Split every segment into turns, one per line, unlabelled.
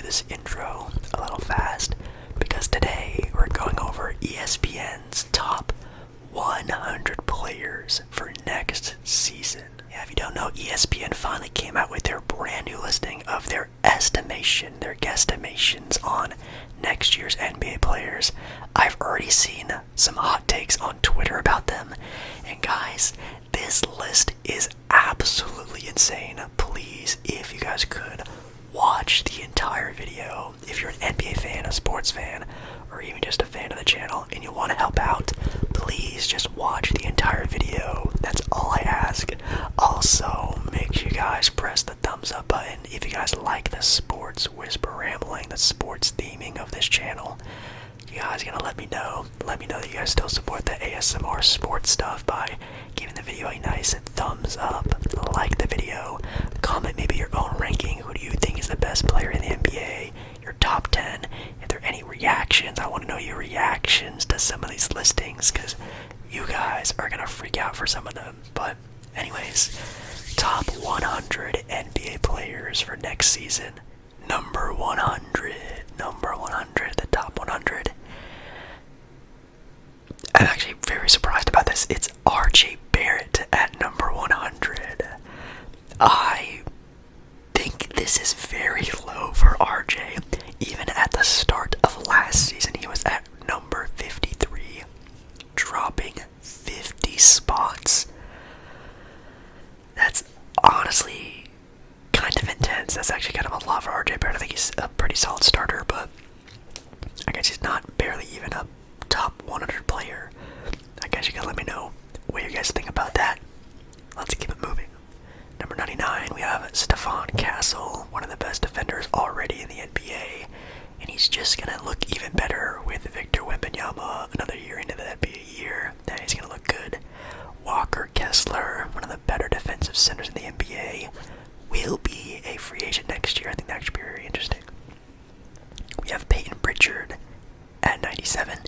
this intro a little fast because today we're going over ESPN's top 100 players for next season. Yeah, if you don't know, ESPN finally came out with their brand new listing of their guesstimations on next year's NBA players. I've already seen some hot takes on Twitter about them, and guys, this list is absolutely insane. Please, if you guys could, watch the entire video. If you're an NBA fan, a sports fan, or even just a fan of the channel and you want to help out, please just watch the entire video. That's all I ask. Also, make sure you guys press the thumbs up button if you guys like the sports whisper rambling, the sports theming of this channel. You guys gonna let me know that you guys still support the ASMR sports stuff by giving the video a nice thumbs up, like the video, comment maybe your own ranking. Who do you think is the best player in the NBA? Your top 10. If there are any reactions, I want to know your reactions to some of these listings because you guys are gonna freak out for some of them. But anyways, top 100 NBA players for next season. Number 100, the top 100. I'm actually very surprised about this. It's RJ Barrett at number 100. I think this is very low for RJ. Even at the start of last season, he was at number 53, dropping 50 spots. That's honestly kind of intense. That's actually kind of a lot for RJ Barrett. I think he's a pretty solid starter, but I guess he's not barely even a top 100 player. I guess you can let me know what you guys think about that. Let's keep it moving. Number 99, we have Stephon Castle, one of the best defenders already in the NBA, and he's just gonna look even better with Victor Wembanyama another year into the NBA year. Then he's gonna look good. Walker Kessler, one of the better defensive centers in the NBA, will be a free agent next year. I think that should be very interesting. We have Peyton Pritchard at 97.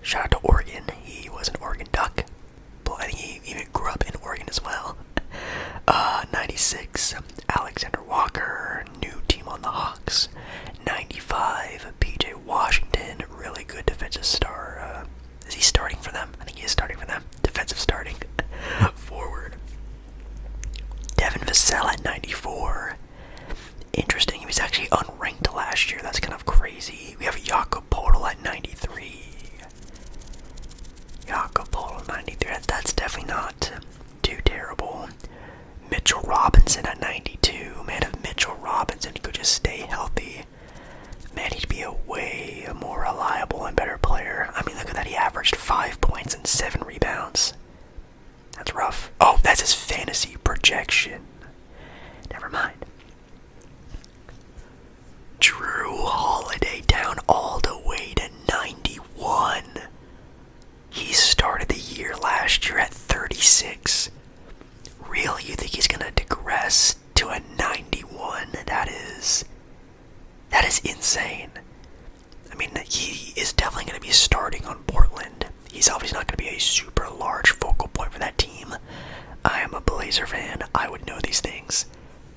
Shout out to Oregon. He was an Oregon Duck. But I think he even grew up in Oregon as well. 96, Alexander Walker, new team on the Hawks. 95, PJ Washington, really good defensive star. Is he starting for them? I think he is starting for them. Defensive starting forward. Devin Vassell at 94. Interesting, he was actually unranked last year. That's kind of crazy. We have Jakob Poeltl at 93. Jakob Poeltl 93. That's definitely not too terrible. Mitchell Robinson at 92. Man, if Mitchell Robinson could just stay healthy, man, he'd be a way more reliable and better player. I mean, look at that. He averaged 5 points and 7 rebounds. That's rough. Oh, that's his fantasy projection. Never mind. Drew Holiday down all the way to 91. He started the year last year at 36. Really? You think he's gonna digress to a 91? That is insane. I mean, he is definitely gonna be starting on Portland. He's obviously not gonna be a super large focal point for that team. I am a Blazer fan. I would know these things.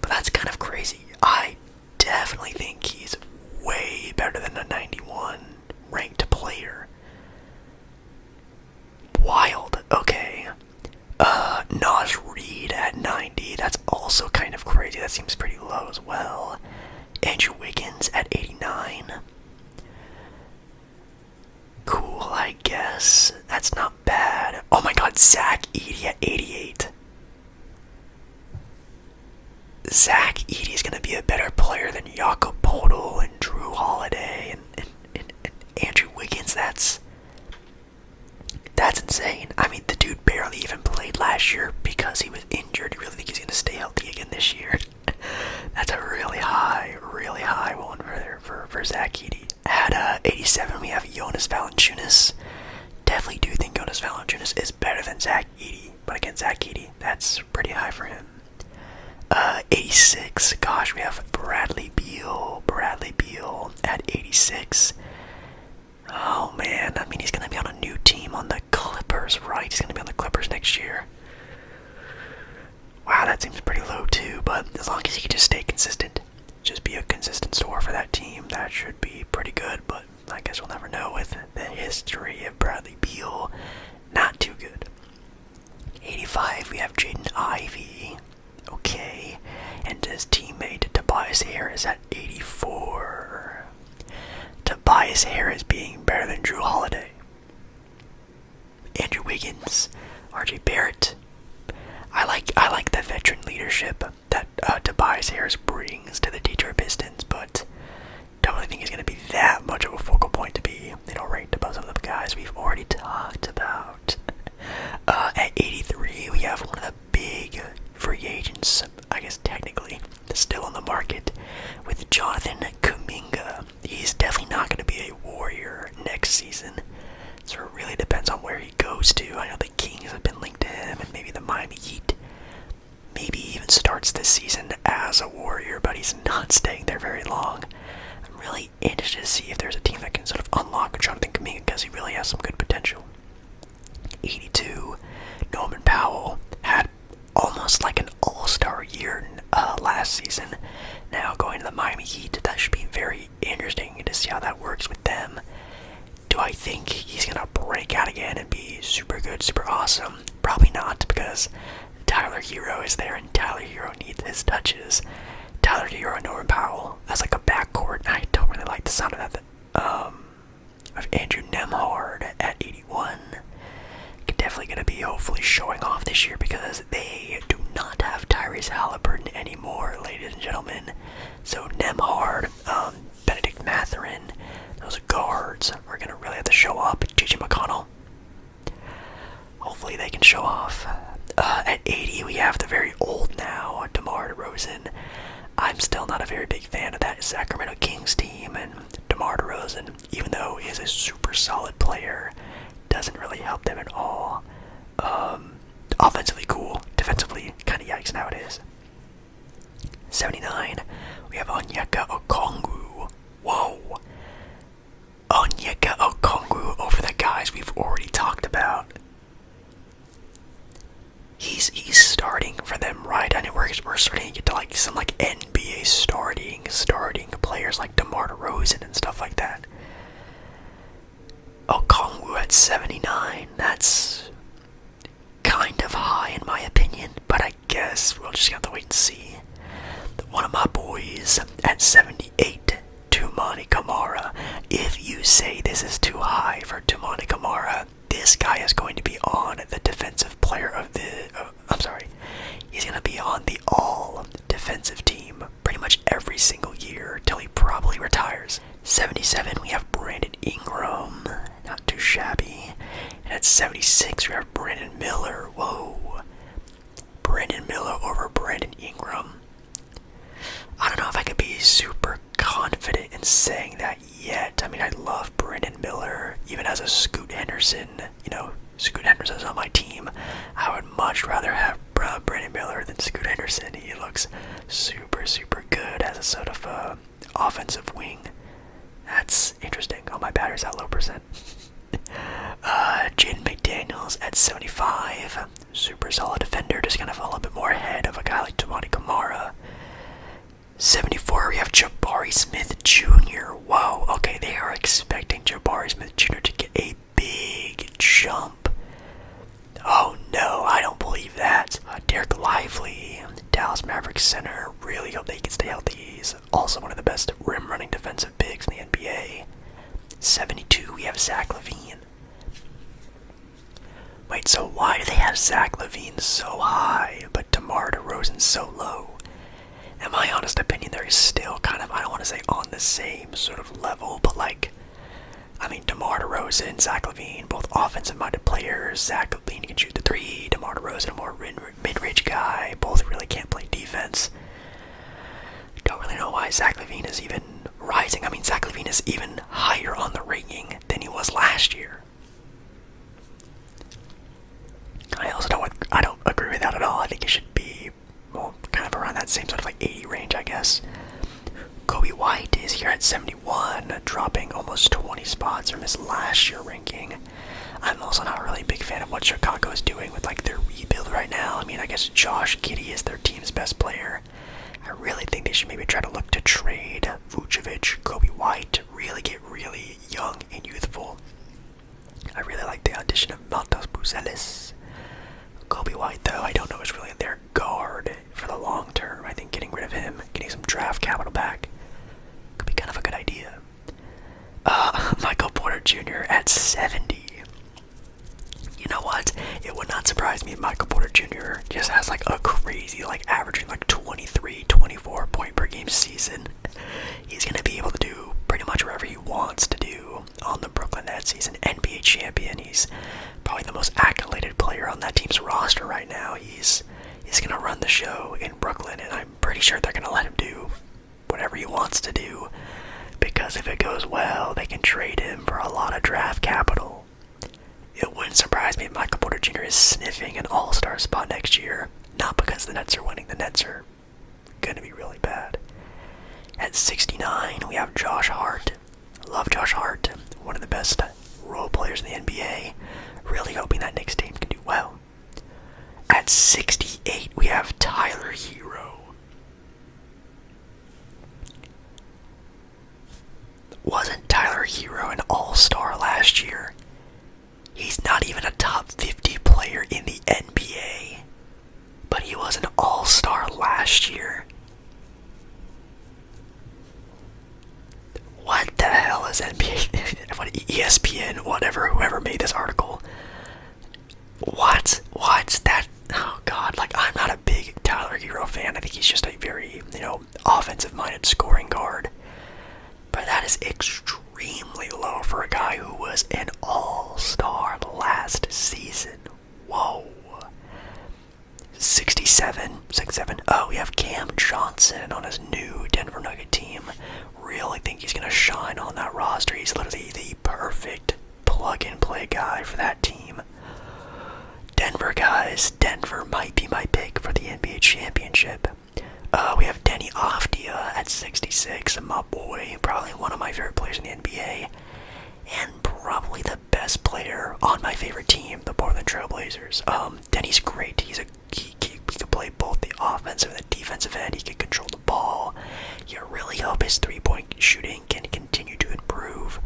But that's kind of crazy. I definitely think he's way better than a 91 ranked player. Wild. Okay. Naz Reid at 90. That's also kind of crazy. That seems pretty low as well. Andrew Wiggins at 89. Cool, I guess. That's not bad. Oh my god, Zach Edey at 88. Zach Edey is going to be a better player than Jakob Poeltl and Drew Holiday and Andrew Wiggins. That's insane. I mean, the dude barely even played last year because he was injured. You really think he's going to stay healthy again this year? That's a really high one for Zach Edey. At 87, we have Jonas Valanciunas. Definitely do think Jonas Valanciunas is better than Zach Edey. But again, Zach Edey, that's pretty high for him. 86, gosh, we have Bradley Beal at 86. Oh man, I mean, he's going to be on a new team on the Clippers, right? He's going to be on the Clippers next year. Wow, that seems pretty low too, but as long as he can just stay consistent, just be a consistent scorer for that team. team that should be pretty good, but I guess we'll never know with the history of Bradley Beal. Not too good. 85, we have Jaden Ivey. Okay. And his teammate Tobias Harris at 84. Tobias Harris being better than Drew Holiday. Andrew Wiggins, RJ Barrett. I like the veteran leadership that Tobias Harris brings to the Detroit Pistons, but don't really think he's going to be that much of a focal point to be, ranked above some of the guys we've already talked about. At 83, we have one of the big free agents, I guess technically, still on the market, with Jonathan Kuminga. He's definitely not going to be a Warrior next season, so it really depends on where he goes to. I know the Kings have been linked to him, and maybe the Miami Heat. Maybe even starts this season as a Warrior, but he's not staying there very long. I'm really interested to see if there's a team that can sort of unlock Jonathan Kuminga, because he really has some good potential. 82, Norman Powell had almost like an all-star year last season. Now going to the Miami Heat, that should be very interesting to see how that works with them. Do I think he's going to break out again and be super good, super awesome? Probably not, because Tyler Hero is there, and Tyler Hero needs his touches. Tyler Hero and Norman Powell, that's like a backcourt. I don't really like the sound of that. Of Andrew Nembhard at 81. Definitely going to be hopefully showing off this year, because they do not have Tyrese Halliburton anymore, ladies and gentlemen. So Nembhard, Benedict Mathurin, those guards are going to really have to show up. J.J. McConnell, hopefully they can show off. At 80, we have the very old now, DeMar DeRozan. I'm still not a very big fan of that Sacramento Kings team, and DeMar DeRozan, even though he is a super solid player, doesn't really help them at all. Offensively cool, defensively kind of yikes nowadays. 79, we have Onyeka Okongwu. Whoa. Onyeka Okongwu over the guys we've already talked about. He's starting for them, right? I know we're starting to get to like some like NBA starting players like DeMar DeRozan and stuff like that. Okongwu at 79, that's kind of high in my opinion, but I guess we'll just have to wait and see. One of my boys at 78, Toumani Camara. If you say this is too high for Toumani Camara, this guy is going to be on the defensive player of the... he's going to be on the all-defensive team pretty much every single year till he probably retires. 77, we have Brandon Ingram. Not too shabby. And at 76, we have Brandon Miller. Whoa. Brandon Miller over Brandon Ingram. I don't know if I could be super confident in saying that yet. I mean, I love Brandon Miller, even as a Scoot Henderson. Scoot Henderson's on my team. I would much rather have Brandon Miller than Scoot Henderson. He looks super, super good as a sort of offensive wing. That's interesting. Oh, my battery's at low percent. Jaden McDaniels at 75. Super solid defender, just kind of a little bit more ahead of a guy like Toumani Camara. 74, we have Jabari Smith Jr. Whoa, okay, they are expecting Jabari Smith Jr. to get a big jump. Oh no, I don't believe that. Derek Lively, Dallas Mavericks center, really hope they can stay healthy. He's also one of the best rim-running defensive bigs in the NBA. 72, we have Zach LaVine. Wait, so why do they have Zach LaVine so high, but DeMar DeRozan so low? In my honest opinion, they're still kind of, I don't want to say on the same sort of level, but like, I mean, DeMar DeRozan, Zach LaVine, both offensive-minded players. Zach LaVine can shoot the three. DeMar DeRozan, a more mid-range guy. Both really can't play defense. Don't really know why Zach LaVine is even rising. I mean, Zach LaVine is even higher on the ranking than he was last year. I don't agree with that at all. I think it should be, well, kind of around that same sort of like 80 range, I guess. Kobe White is here at 71, dropping almost 20 spots from his last year ranking. I'm also not really a big fan of what Chicago is doing with like their rebuild right now. I mean, I guess Josh Giddey is their team's best player. I really think they should maybe try to look to trade Vucevic, Kobe Jr. at 70. You know what? It would not surprise me if Michael Porter Jr. just has like a crazy, like averaging like 23, 24 point per game season. He's going to be able to do pretty much whatever he wants to do on the Brooklyn Nets. He's an NBA champion. He's probably the most accoladed player on that team's roster right now. He's going to run the show in Brooklyn, and I'm pretty sure they're going to let him do whatever he wants to do, because if it goes well, they can trade him for a lot of draft capital. It wouldn't surprise me if Michael Porter Jr. is sniffing an all-star spot next year, not because the Nets are winning. The Nets are going to be really bad. At 69, we have Josh Hart. Love Josh Hart, one of the best role players in the NBA. Really hoping that Knicks team can do well. At 68, we have Tyler Hero. Wasn't Tyler Hero an all-star last year? He's not even a top 50 player in the NBA, but he was an all-star last year. What the hell is NBA? What, ESPN, whatever, whoever made this article. What's that? Oh God, like, I'm not a big Tyler Hero fan. I think he's just a very, offensive-minded scoring guard. But that is extremely low for a guy who was an all-star last season. Whoa. 67. Oh, we have Cam Johnson on his new Denver Nugget team. Really think he's going to shine on that roster. He's literally the perfect plug-and-play guy for that team. Denver, guys. Denver might be my pick for the NBA championship. We have Denny Avdija at 66, my boy, probably one of my favorite players in the NBA, and probably the best player on my favorite team, the Portland Trail Blazers. Denny's great. He can play both the offensive and the defensive end. He can control the ball. You really hope his three-point shooting can continue to improve.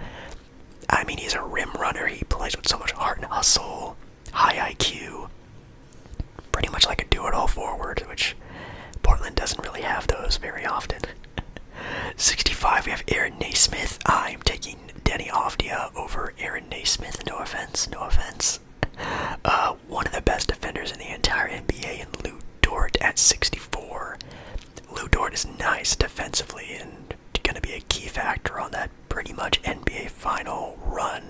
I mean, he's a rim runner. He plays with so much heart and hustle, high IQ, pretty much like a do-it-all forward, which Portland doesn't really have those very often. 65, we have Aaron Naismith. I'm taking Denny Avdija over Aaron Naismith. No offense. One of the best defenders in the entire NBA, and Lou Dort at 64. Lou Dort is nice defensively and going to be a key factor on that pretty much NBA final run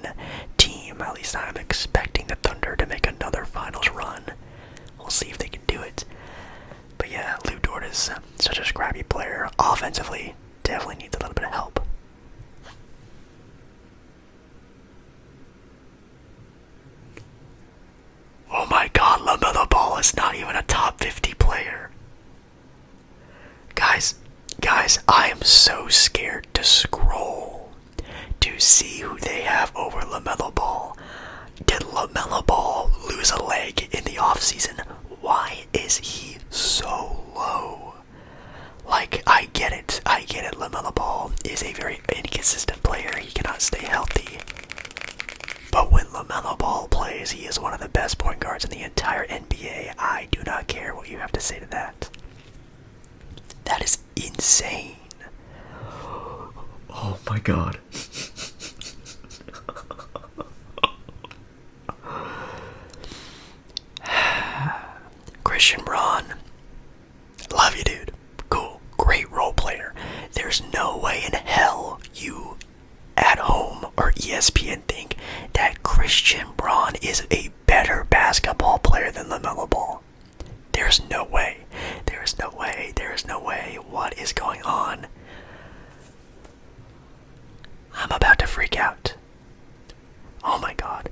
team. At least I'm expecting the Thunder to make another finals run. We'll see if they can do it. But yeah, Lou Dort is such a scrappy player. Offensively, definitely needs a little bit of help. Oh my God, LaMelo Ball is not even a top 50 player. Guys, I am so scared to scroll to see who they have over LaMelo Ball. Did LaMelo Ball lose a leg in the offseason? Why is he so low? Like, I get it. LaMelo Ball is a very inconsistent player. He cannot stay healthy. But when LaMelo Ball plays, he is one of the best point guards in the entire NBA. I do not care what you have to say to that. That is insane. Oh my God. Christian Braun. Love you, dude. Cool. Great role player. There's no way in hell you at home or ESPN think that Christian Braun is a better basketball player than LaMelo Ball. There's no way. What is going on? I'm about to freak out. Oh my God,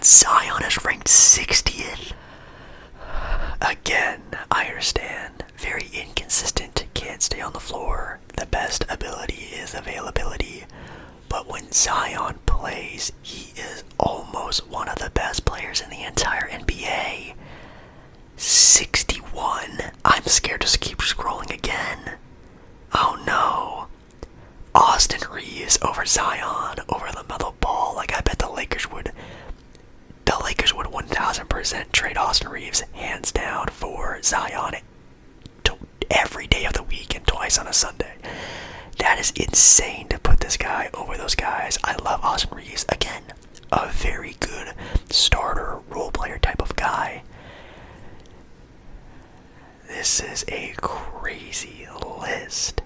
Zion is ranked 60th. Again, I understand. Very inconsistent, can't stay on the floor. The best ability is availability. But when Zion plays, he is almost one of the best players in the entire NBA. 61. I'm scared to keep scrolling again. Oh no. Austin Reeves over Zion, over LaMelo Ball. Like, I bet the Lakers would 1000% trade Austin Reeves hands down for Zion every day of the week and twice on a Sunday. That is insane to put this guy over those guys. I love Austin Reeves. Again, a very good starter, role player type of guy. This is a crazy list.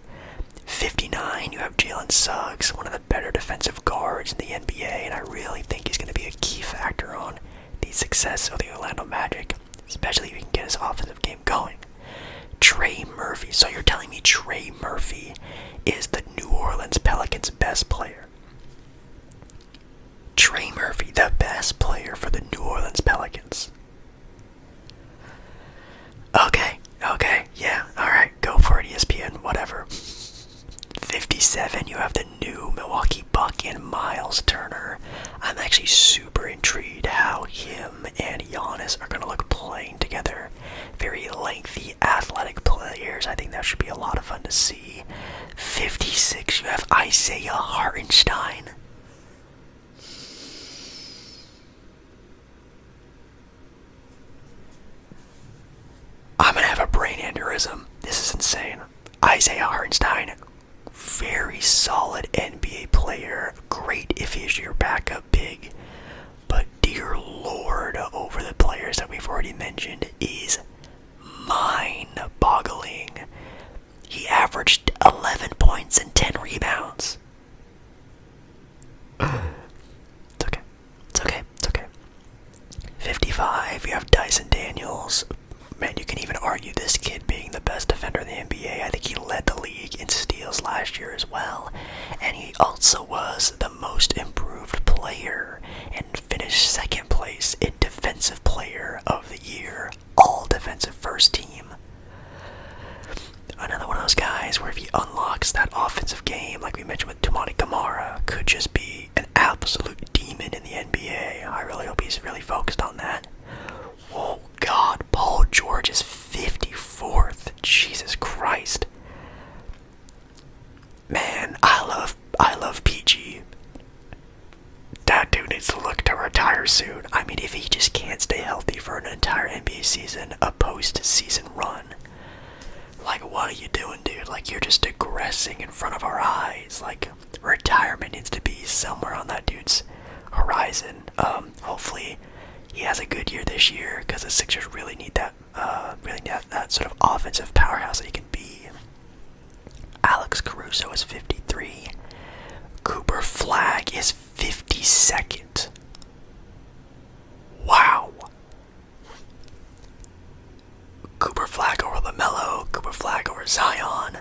59, you have Jalen Suggs, one of the better defensive guards in the NBA, and I really think he's going to be a key factor on the success of the Orlando Magic, especially if he can get his offensive game going. Trey Murphy. So you're telling me Trey Murphy is the New Orleans Pelicans' best player? Trey Murphy, the best player for the New Orleans Pelicans. Okay, yeah, alright, go for it, ESPN, whatever. 57, you have the new Milwaukee Buck and Miles Turner. I'm actually super intrigued how him and Giannis are going to look playing together. Very lengthy, athletic players. I think that should be a lot of fun to see. 56, you have Isaiah Hartenstein. I'm going to have a brain aneurysm. This is insane. Isaiah Hartenstein, very solid NBA player. Great if he's your backup big. But dear Lord, over the players that we've already mentioned is mind-boggling. He averaged 11 points and 10 rebounds. It's okay. 55, you have Dyson Daniels. Man, you can even argue this kid being the best defender in the NBA. I think he led the league in steals last year as well. And he also was the most improved player and finished second place in Defensive Player of the Year, all defensive first team. Another one of those guys where if he unlocks that offensive game, like we mentioned with Toumani Camara, could just be an absolute demon in the NBA. I really hope he's really focused on that. Oh God, Paul George is 54th. Jesus Christ. Man, I love PG. That dude needs to look to retire soon. I mean, if he just can't stay healthy for an entire NBA season, a post-season run, like, what are you doing, dude? Like, you're just digressing in front of our eyes. Like, retirement needs to be somewhere on that dude's horizon. Hopefully he has a good year this year, because the Sixers really need that sort of offensive powerhouse that he can be. Alex Caruso is 53. Cooper Flagg is 52nd. Wow. Cooper Flagg over LaMelo. Cooper Flagg over Zion.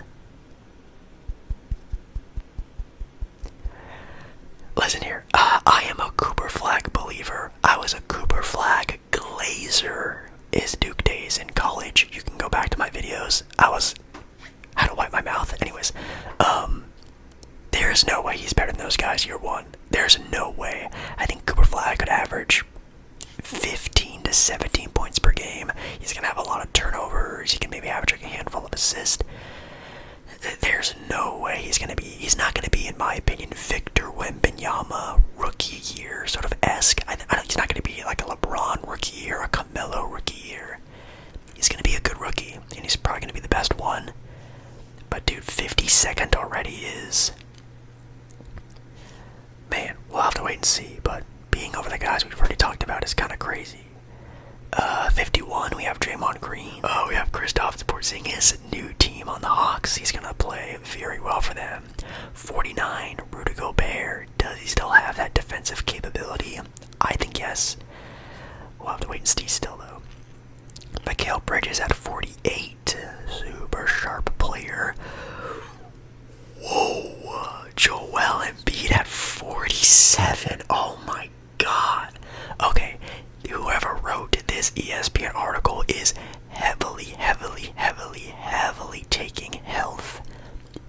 Listen here, I am a Cooper Flagg believer. I was a Cooper Flagg glazer his Duke days in college. You can go back to my videos. How to wipe my mouth. Anyways, there's no way he's better than those guys year one. There's no way. I think Cooper Flagg could average 15 to 17 points per game. He's going to have a lot of turnovers. He can maybe average like a handful of assists. There's no way he's not going to be, in my opinion, Victor Wembanyama rookie year sort of esque. He's not going to be like a LeBron rookie year, a Carmelo rookie year. He's going to be a good rookie, and he's probably going to be the best one. But dude, 52nd already is... Man, we'll have to wait and see, but being over the guys we've already talked about is kind of crazy. 51, we have Draymond Green. We have Kristaps Porzingis, new team on the Hawks. He's going to play very well for them. 49, Rudy Gobert. Does he still have that defensive capability? I think yes. We'll have to wait and see still, though. Mikal Bridges at 48. Super sharp player. Whoa. Joel Embiid at 47. Oh my God. Okay. Whoever wrote this ESPN article is heavily taking health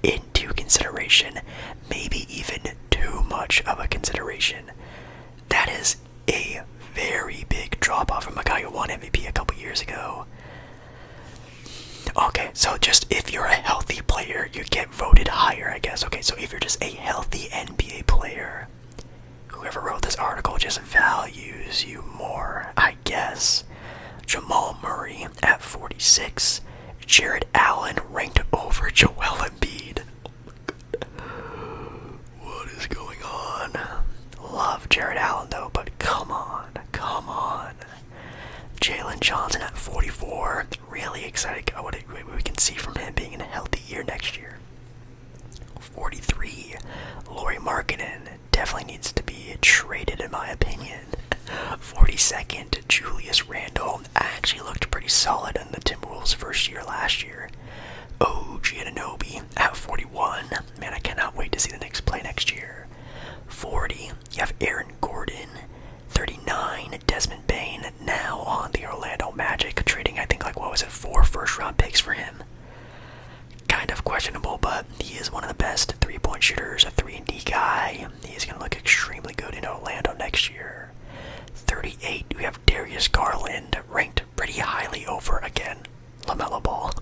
into consideration, maybe even too much of a consideration. That is a very big drop off from a guy who won MVP a couple years ago. Okay, so just if you're a healthy player, you get voted higher, I guess. Okay, so if you're just a healthy NBA player, whoever wrote this article just values you more, I guess. Jamal Murray at 46. Jared Allen ranked over Joel Embiid. 32nd, Julius Randle actually looked pretty solid in the Timberwolves' first year last year. OG Anunoby at 41. Man, I cannot wait to see the Knicks play next year. 40, you have Aaron Gordon. 39, Desmond Bane, now on the Orlando Magic, trading, I think, like, what was it, 4 first-round picks for him. Kind of questionable, but he is one of the best three-point shooters, a 3-and-D guy. He's going to look extremely good in Orlando next year. 38, we have Darius Garland, ranked pretty highly over, again, LaMelo Ball,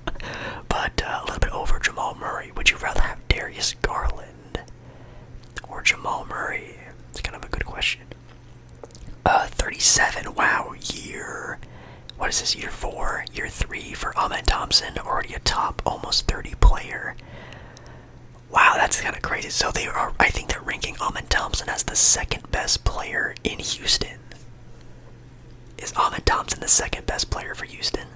but a little bit over Jamal Murray. Would you rather have Darius Garland or Jamal Murray? It's kind of a good question. 37, wow, what is this, year 4, year 3 for Ahmed Thompson, already a top, almost 30 player. Wow, that's kind of crazy. So I think they're ranking Ahmed Thompson as the second best player in Houston. Is Ahmed Thompson the second best player for Houston?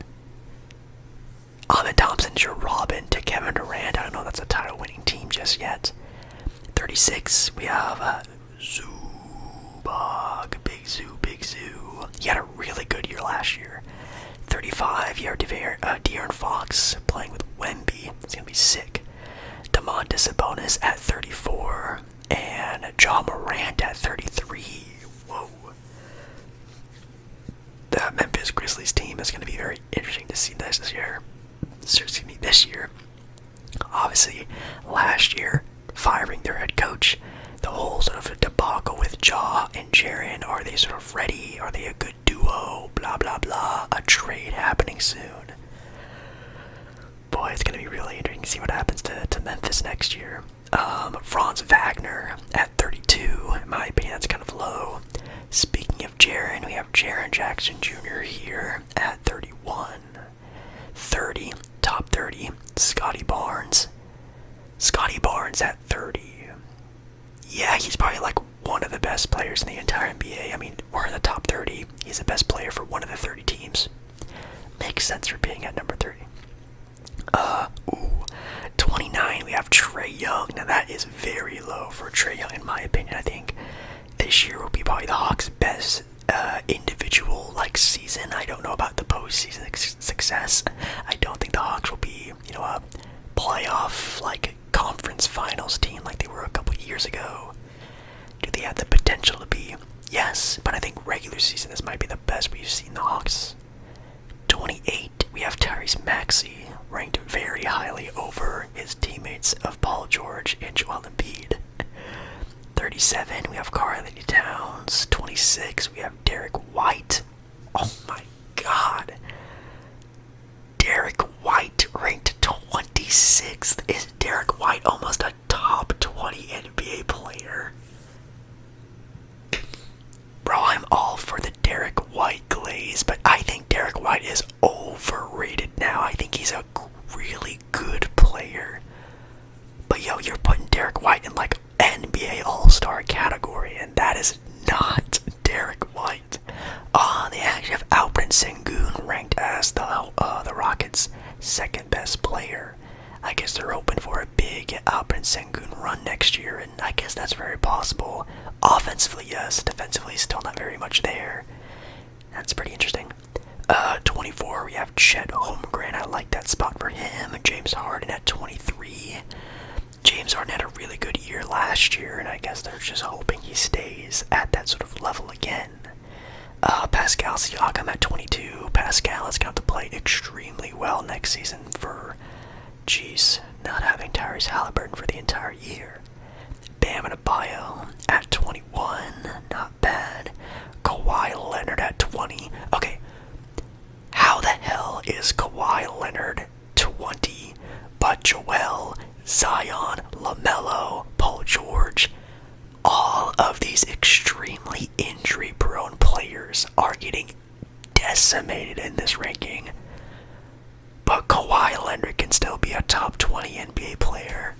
Ahmed Thompson's your Robin to Kevin Durant. I don't know if that's a title-winning team just yet. 36, we have Zubac, Big Zoo. He had a really good year last year. 35, you have De'Aaron Fox playing with Wemby. It's going to be sick. Domantas Sabonis at 34. And Ja Morant at 33. Whoa. The Memphis Grizzlies team is going to be very interesting to see this year. This year. Obviously, last year, firing their head coach. The whole sort of debacle with Ja and Jaren. Are they sort of ready? Are they a good duo? Blah, blah, blah. A trade happening soon. Boy, it's going to be really interesting to see what happens to Memphis next year. Franz Wagner at 32. In my opinion, that's kind of low. Speaking of Jaren, we have Jaren Jackson Jr. here at 31. 30, top 30, Scotty Barnes. Scotty Barnes at 30. Yeah, he's probably like one of the best players in the entire NBA. I mean, we're in the top 30. He's the best player for one of the 30 teams. Makes sense for being at number 30. 29, we have Trae Young. Now that is very low for Trae Young, in my opinion. I think this year will be probably the Hawks' best individual season. I don't know about the postseason success. I don't think the Hawks will be, a playoff conference finals team like they were a couple years ago. Do they have the potential to be? Yes, but I think regular season this might be the best we've seen the Hawks. 28, we have Tyrese Maxey, ranked very highly over his teammates of Paul George and Joel Embiid. 37, we have Karl-Anthony Towns. 26, we have Derek White. Oh my god. Derek White ranked 26th. Is Derek White almost a top 20 NBA player? Bro, I'm all for the Derek White glaze, but I think Derek White is overrated now. I think he's a really good player. But you're putting Derek White in NBA All-Star category, and that is not Derek White. They actually have Alperen Sengun ranked as the Rockets' second best player. I guess they're hoping for a big Alperen Sengun run next year, and I guess that's very possible. Offensively, yes. Defensively, still not very much there. That's pretty interesting. 24, we have Chet Holmgren. I like that spot for him. James Harden at 23. James Harden had a really good year last year, and I guess they're just hoping he stays at that sort of level again. Pascal Siakam at 22. Pascal is going to have to play extremely well next season for, not having Tyrese Halliburton for the entire year. Bam Adebayo at 21. Not bad. Kawhi Leonard at 20. Okay, how the hell is Kawhi Leonard 20, but Joel, Zion, LaMelo, Paul George, all of these extremely injury-prone players are getting decimated in this ranking, but Kawhi Leonard can still be a top 20 NBA player?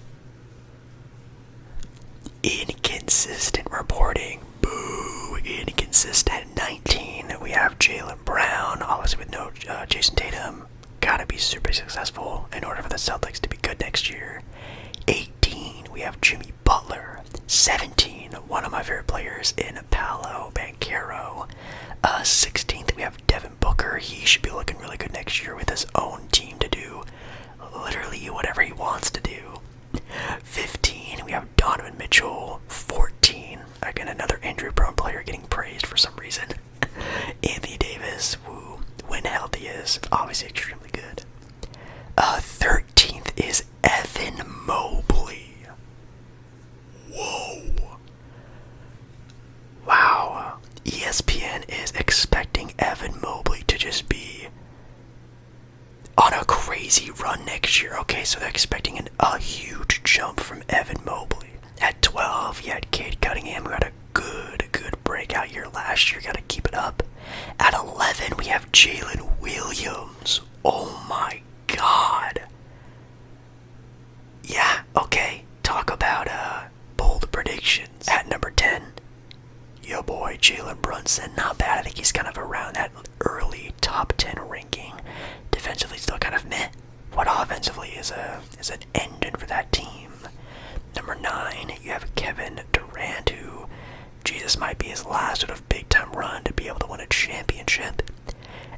Inconsistent reporting. Boo. Inconsistent. 19, we have Jaylen Brown, obviously with no Jason Tatum. Gotta be super successful in order for the Celtics to be good next year. 18, we have Jimmy Butler. 17, one of my favorite players in Paolo Banchero. 16th, we have Devin Booker. He should be looking really good next year with his own team to do literally whatever he wants to do. 15, we have Donovan Mitchell. 14, again, another injury-prone player getting praised for some reason. Anthony Davis, who, when healthy, is obviously extremely good. 13th is Evan Mobley. Whoa. Wow. ESPN is expecting Evan Mobley to just be on a crazy run next year. Okay, so they're expecting a huge jump from Evan Mobley. At 12, you had Cade Cunningham, who had a good breakout year last year. Gotta keep it up. At 11, we have Jalen Williams. Oh my god. Yeah, okay. Talk about bold predictions. At number 10, your boy Jalen Brunson. Not bad. I think he's kind of around that early top 10 ranking. Defensively, still kind of meh. What offensively is an engine for that team. Number 9, you have Kevin Durant, who, Jesus, might be his last sort of big-time run to be able to win a championship.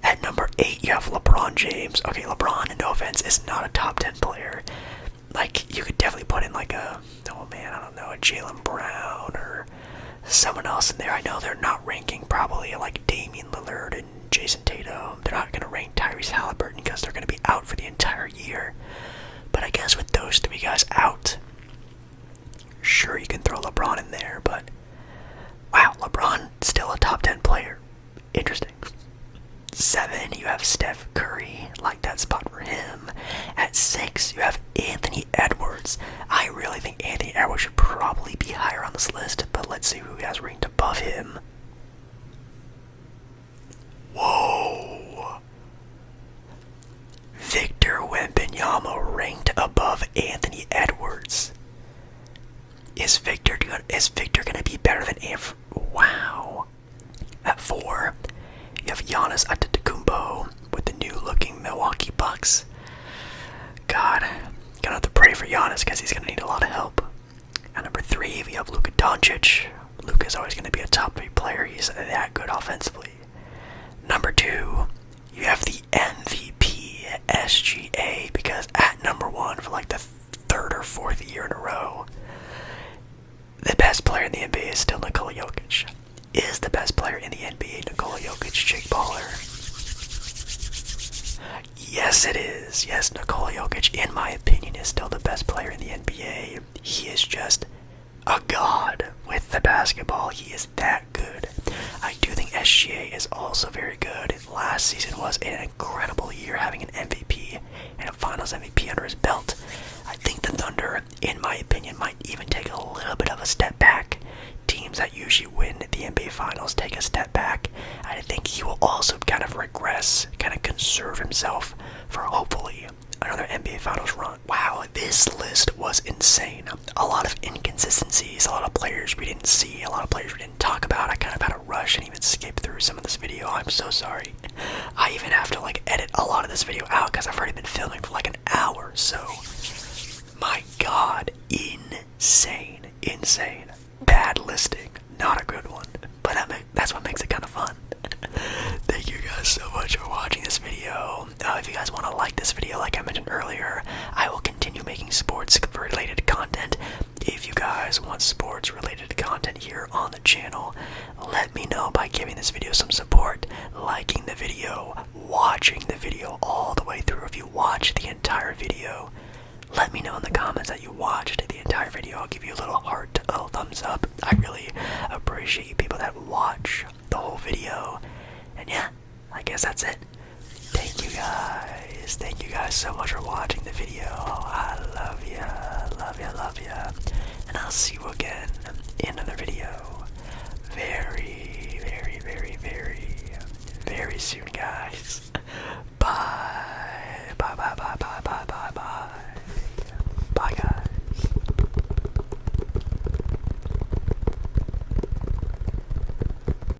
At number 8, you have LeBron James. Okay, LeBron, no offense, is not a top 10 player. Like, you could definitely put in like a Jaylen Brown or someone else in there. I know they're not ranking probably like Damian Lillard and Jason Tatum. They're not going to rank Tyrese Halliburton because they're going to be out for the entire year. But I guess with those three guys out, sure, you can throw LeBron in there, but wow, LeBron still a top 10 player. Interesting. 7, you have Steph Curry. Like that spot for him. At 6, you have Anthony Edwards. I really think Anthony Edwards should probably be higher on this list, but let's see who he has ranked above him. Whoa. Victor Wembanyama ranked above Anthony Edwards. Is Victor gonna be better than Anthony? Wow. At 4, you have Giannis Antetokounmpo with the new-looking Milwaukee Bucks. God, gonna have to pray for Giannis because he's gonna need a lot of help. At number 3, we have Luka Doncic. Luka's always gonna be a top 3 player. He's that good offensively. Number 2, you have the MVP SGA, because at number 1 for like the 3rd or 4th year in a row, the best player in the NBA is still Nikola Jokic. Is the best player in the NBA Nikola Jokic, Jake Baller? Yes, it is. Yes, Nikola Jokic, in my opinion, is still the best player in the NBA. He is just a god with the basketball. He is that good. I do think SGA is also very good. Last season was an incredible year, having an MVP and a Finals MVP under his belt. I think the Thunder, in my opinion, might even take a little bit of a step back. Teams that usually win the NBA Finals take a step back. I think he will also kind of regress, kind of conserve himself for hopefully another NBA Finals run. Wow, this list was insane. A lot of inconsistencies, a lot of players we didn't see, a lot of players we didn't talk about. I kind of had to rush and even skip through some of this video. I'm so sorry. I even have to like edit a lot of this video out because I've already been filming for like an hour. So, my God, insane. Bad listing, not a good one, but that's what makes it kind of fun. Thank you guys so much for watching this video. If you guys want to like this video, like I mentioned earlier, I will continue making sports-related content. If you guys want sports-related content here on the channel, let me know by giving this video some support, liking the video, watching the video all the way through. If you watch the entire video, let me know in the comments that you watched the entire video. I'll give you a little heart, a thumbs up. I really appreciate people that watch the whole video. And yeah, I guess that's it. Thank you guys. Thank you guys so much for watching the video. I love ya. And I'll see you again in another video.